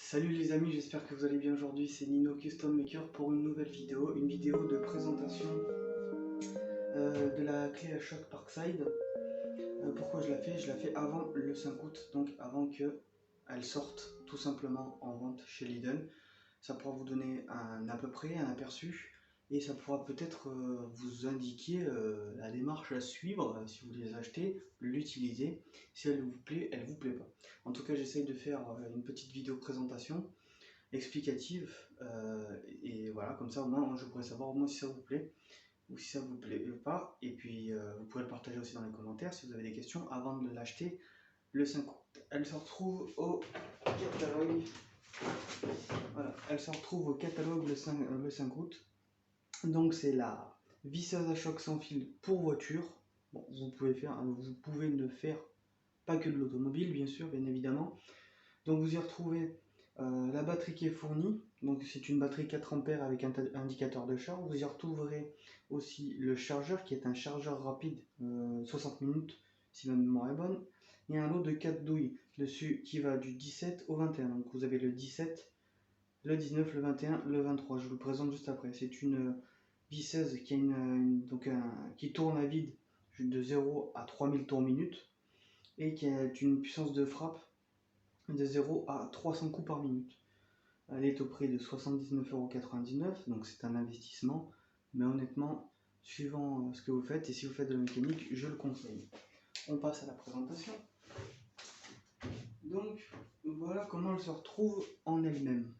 Salut les amis, j'espère que vous allez bien aujourd'hui, c'est Nino Custom Maker pour une nouvelle vidéo, une vidéo de présentation de la clé à choc Parkside. Pourquoi je la fais? Je la fais avant le 5 août, donc avant qu'elle sorte tout simplement en vente chez Lidl. Ça pourra vous donner à peu près un aperçu et ça pourra peut-être vous indiquer la démarche à suivre si vous les achetez, l'utiliser. Si elle vous plaît, elle vous plaît pas. En tout cas, j'essaye de faire une petite vidéo présentation explicative et voilà, comme ça au moins je pourrais savoir au moins si ça vous plaît ou si ça vous plaît pas, et puis vous pourrez le partager aussi dans les commentaires si vous avez des questions avant de l'acheter le 5 août. Elle se retrouve au catalogue, voilà, elle se retrouve au catalogue le 5 août. Donc c'est la visseuse à choc sans fil pour voiture. Bon, vous pouvez ne faire pas que de l'automobile, bien sûr, bien évidemment. Donc vous y retrouvez la batterie qui est fournie, donc c'est une batterie 4 ampères avec un indicateur de charge. Vous y retrouverez aussi le chargeur qui est un chargeur rapide, 60 minutes si ma mémoire est bonne. Il y a un lot de 4 douilles dessus qui va du 17 au 21. Donc vous avez le 17, le 19, le 21, le 23. Je vous le présente juste après. C'est une visseuse qui, qui tourne à vide de 0 à 3000 tours minute et qui a une puissance de frappe de 0 à 300 coups par minute. Elle est au prix de 79,99 €, donc c'est un investissement, mais honnêtement, suivant ce que vous faites et si vous faites de la mécanique, je le conseille. On passe à la présentation. Donc voilà comment elle se retrouve en elle-même.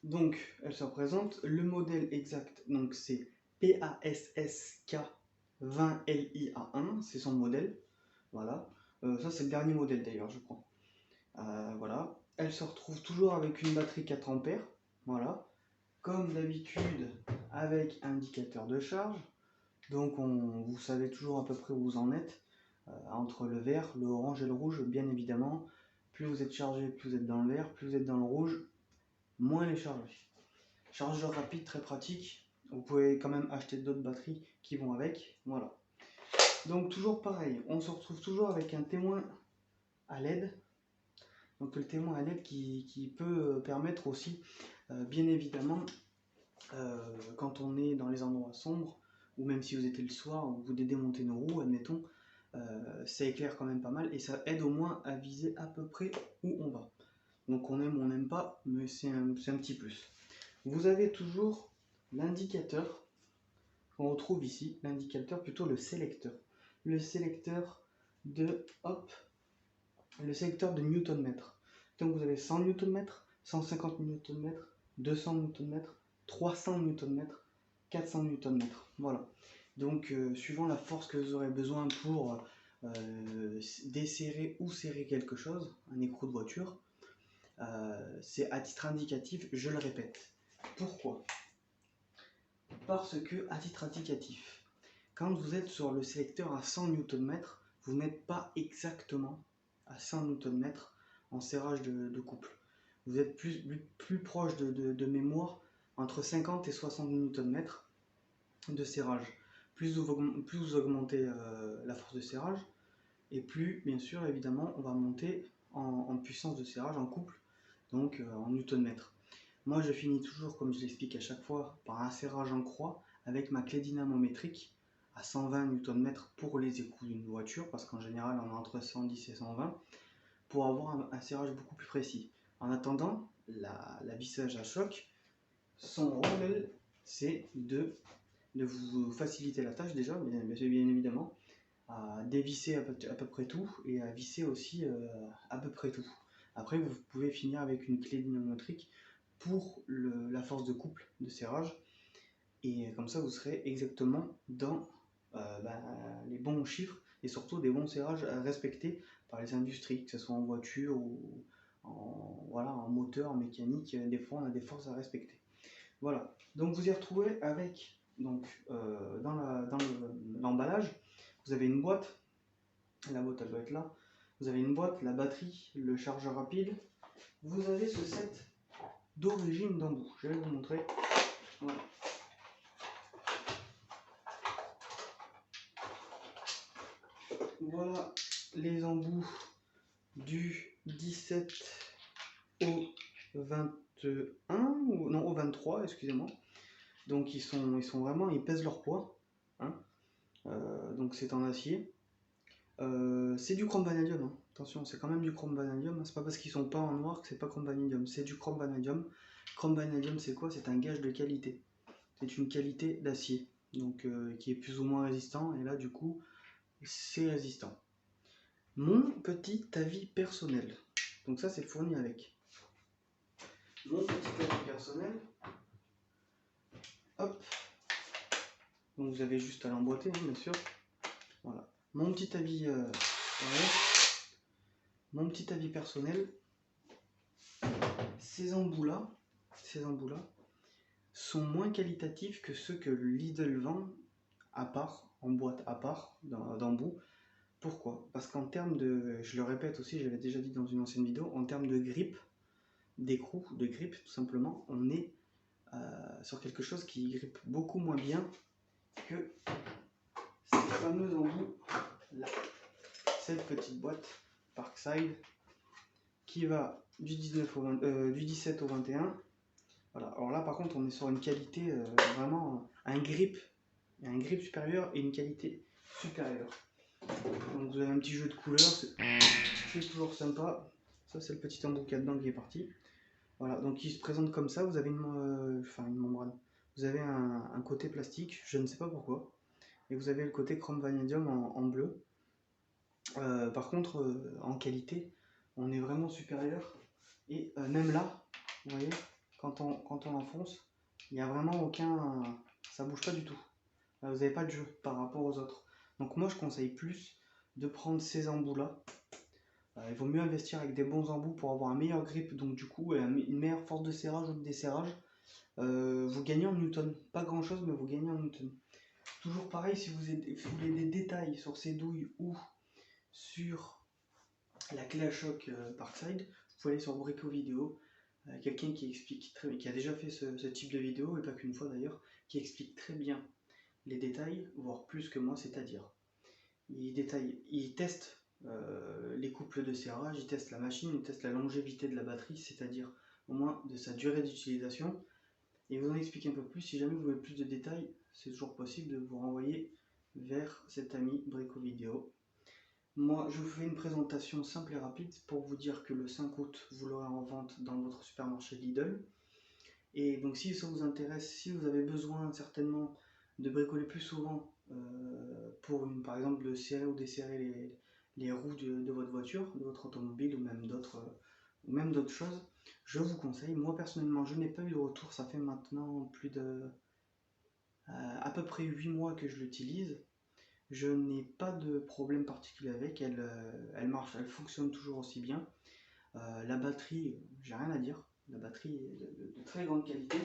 Donc elle se représente, le modèle exact, donc c'est PASSK 20LIA1, c'est son modèle. Voilà, ça c'est le dernier modèle d'ailleurs, je crois. Voilà, elle se retrouve toujours avec une batterie 4 ampères, voilà, comme d'habitude avec indicateur de charge. Donc vous savez toujours à peu près où vous en êtes, entre le vert, le orange et le rouge, bien évidemment. Plus vous êtes chargé, plus vous êtes dans le vert, plus vous êtes dans le rouge, moins les chargés. Chargeur rapide, très pratique. Vous pouvez quand même acheter d'autres batteries qui vont avec, voilà. Donc toujours pareil, on se retrouve toujours avec un témoin à LED. Donc le témoin à LED qui peut permettre aussi, bien évidemment, quand on est dans les endroits sombres, ou même si vous étiez le soir, ou vous démontez nos roues, admettons, ça éclaire quand même pas mal, et ça aide au moins à viser à peu près où on va. Donc on aime ou on n'aime pas, mais c'est un petit plus. Vous avez toujours l'indicateur, qu'on retrouve ici, l'indicateur, plutôt le sélecteur. Le sélecteur de, hop, le sélecteur de Newton-mètre. Donc vous avez 100 Nm, 150 Nm, 200 Nm, 300 Nm, 400 Nm. Voilà. Donc suivant la force que vous aurez besoin pour desserrer ou serrer quelque chose, un écrou de voiture, c'est à titre indicatif, je le répète. Pourquoi? Parce que, à titre indicatif, quand vous êtes sur le sélecteur à 100 Nm, vous n'êtes pas exactement à 100 Nm en serrage de couple. Vous êtes plus proche de mémoire entre 50 et 60 Nm de serrage. Plus vous augmentez la force de serrage, et plus, bien sûr, évidemment, on va monter en puissance de serrage en couple, donc en Nm. Moi, je finis toujours, comme je l'explique à chaque fois, par un serrage en croix avec ma clé dynamométrique à 120 Nm pour les écrous d'une voiture, parce qu'en général, on est entre 110 et 120, pour avoir un serrage beaucoup plus précis. En attendant, la visseuse à choc, son rôle, c'est de vous faciliter la tâche déjà, bien évidemment, à dévisser à peu près tout et à visser aussi à peu près tout. Après, vous pouvez finir avec une clé dynamométrique pour la force de couple de serrage, et comme ça vous serez exactement dans les bons chiffres et surtout des bons serrages à respecter par les industries, que ce soit en voiture ou en moteur, en mécanique. Des fois on a des forces à respecter. Voilà, donc vous y retrouvez avec, donc, dans l'emballage, vous avez une boîte, la boîte elle doit être là, vous avez une boîte, la batterie, le chargeur rapide, vous avez ce set d'origine d'embout, je vais vous montrer. Voilà. Voilà les embouts du 17 au 21 ou non au 23, excusez-moi. Donc ils vraiment, ils pèsent leur poids, hein. Donc c'est en acier. C'est du chrome vanadium, hein. Attention, c'est quand même du chrome vanadium, hein. C'est pas parce qu'ils sont pas en noir que c'est pas chrome vanadium, c'est du chrome vanadium. Chrome vanadium, c'est quoi? C'est un gage de qualité. C'est une qualité d'acier, donc qui est plus ou moins résistant, et là du coup c'est résistant. Mon petit avis personnel, donc ça c'est fourni avec. Mon petit avis personnel, hop, donc vous avez juste à l'emboîter, hein, bien sûr. Voilà. Mon petit avis, mon petit avis personnel, ces embouts-là sont moins qualitatifs que ceux que Lidl vend à part, en boîte à part, d'embouts. Pourquoi? Parce qu'en termes de, je le répète aussi, je l'avais déjà dit dans une ancienne vidéo, en termes de grip, d'écrou, de grip tout simplement, on est sur quelque chose qui grippe beaucoup moins bien que ces fameux embouts là. Cette petite boîte Parkside qui va du 17 au 21. Voilà. Alors là par contre on est sur une qualité vraiment un grip supérieur et une qualité supérieure. Donc vous avez un petit jeu de couleurs, c'est toujours sympa. Ça c'est le petit embout qu'il y a dedans qui est parti. Voilà, donc il se présente comme ça, vous avez une membrane. Vous avez un côté plastique, je ne sais pas pourquoi. Et vous avez le côté chrome vanadium en bleu. Par contre, en qualité, on est vraiment supérieur. Et même là, vous voyez, quand on enfonce, il n'y a vraiment aucun... ça bouge pas du tout. Vous n'avez pas de jeu par rapport aux autres. Donc moi, je conseille plus de prendre ces embouts-là. Il vaut mieux investir avec des bons embouts pour avoir un meilleur grip, donc du coup, une meilleure force de serrage ou de desserrage. Vous gagnez en newton. Pas grand-chose, mais vous gagnez en newton. Toujours pareil, si vous voulez des détails sur ces douilles ou sur la clé à choc Parkside, vous pouvez aller sur Brico Vidéo. Quelqu'un qui explique qui a déjà fait ce type de vidéo, et pas qu'une fois d'ailleurs, qui explique très bien les détails, voire plus que moi, c'est-à-dire il teste les couples de serrage, il teste la machine, il teste la longévité de la batterie, c'est-à-dire au moins de sa durée d'utilisation, et vous en explique un peu plus. Si jamais vous voulez plus de détails, c'est toujours possible de vous renvoyer vers cet ami Brico Vidéo. Moi, je vous fais une présentation simple et rapide pour vous dire que le 5 août, vous l'aurez en vente dans votre supermarché Lidl. Et donc si ça vous intéresse, si vous avez besoin certainement de bricoler plus souvent pour par exemple de serrer ou desserrer les roues de votre voiture, de votre automobile ou même d'autres choses, je vous conseille. Moi personnellement, je n'ai pas eu de retour, ça fait maintenant plus de à peu près 8 mois que je l'utilise. Je n'ai pas de problème particulier avec, elle marche, elle fonctionne toujours aussi bien. La batterie, j'ai rien à dire, la batterie est de très grande qualité.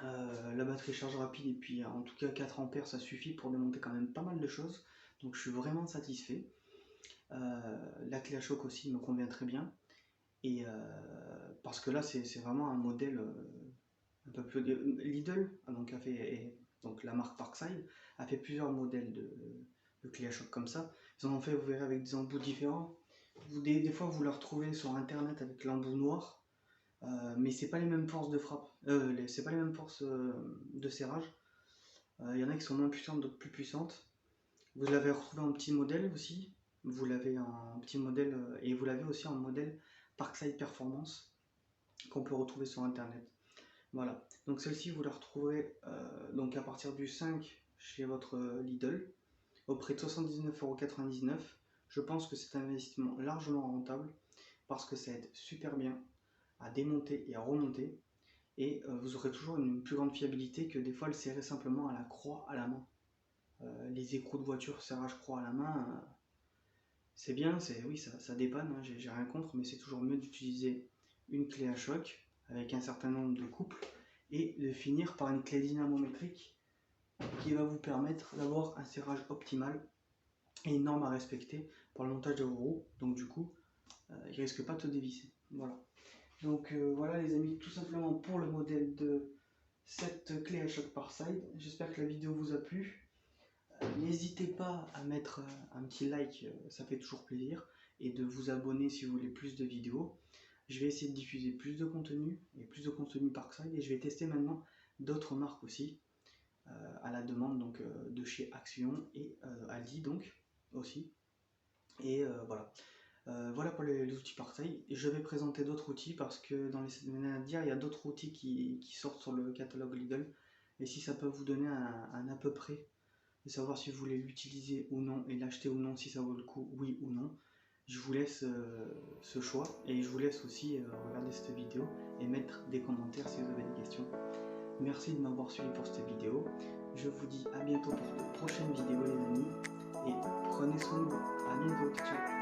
La batterie charge rapide, et puis en tout cas 4 ampères ça suffit pour démonter quand même pas mal de choses, donc je suis vraiment satisfait. La clé à choc aussi me convient très bien, et parce que là c'est vraiment un modèle un peu plus... Lidl donc la marque Parkside a fait plusieurs modèles de clé à choc comme ça. Ils en ont fait, vous verrez, avec des embouts différents. Des fois vous la retrouvez sur internet avec l'embout noir, mais c'est pas les mêmes forces de frappe, c'est pas les mêmes forces de serrage. Il y en a qui sont moins puissantes, d'autres plus puissantes. Vous l'avez retrouvé en petit modèle aussi, vous l'avez en petit modèle, et vous l'avez aussi en modèle Parkside Performance qu'on peut retrouver sur internet. Voilà, donc celle-ci vous la retrouverez donc à partir du 5 chez votre Lidl au prix de 79,99 €. Je pense que c'est un investissement largement rentable parce que ça aide super bien à démonter et à remonter, et vous aurez toujours une plus grande fiabilité que des fois le serrer simplement à la croix à la main. Les écrous de voiture serrage croix à la main, c'est bien, oui, ça dépanne, hein, j'ai rien contre, mais c'est toujours mieux d'utiliser une clé à choc avec un certain nombre de couples et de finir par une clé dynamométrique qui va vous permettre d'avoir un serrage optimal et une norme à respecter pour le montage de vos roues. Donc du coup, il ne risque pas de te dévisser. Voilà. Donc voilà les amis, tout simplement pour le modèle de cette clé à choc Parkside. J'espère que la vidéo vous a plu. N'hésitez pas à mettre un petit like, ça fait toujours plaisir. et de vous abonner si vous voulez plus de vidéos. Je vais essayer de diffuser plus de contenu, et plus de contenu Parkside, et je vais tester maintenant d'autres marques aussi, à la demande donc de chez Action et Aldi donc aussi. Et voilà. Voilà pour les outils Parkside. Je vais présenter d'autres outils parce que dans les semaines à venir, il y a d'autres outils qui sortent sur le catalogue Lidl. Et si ça peut vous donner un à peu près, de savoir si vous voulez l'utiliser ou non et l'acheter ou non, si ça vaut le coup, oui ou non, je vous laisse ce choix. Et je vous laisse aussi regarder cette vidéo et mettre des commentaires si vous avez des questions. Merci de m'avoir suivi pour cette vidéo. Je vous dis à bientôt pour de prochaines vidéos les amis. Et prenez soin de vous. À bientôt. Ciao.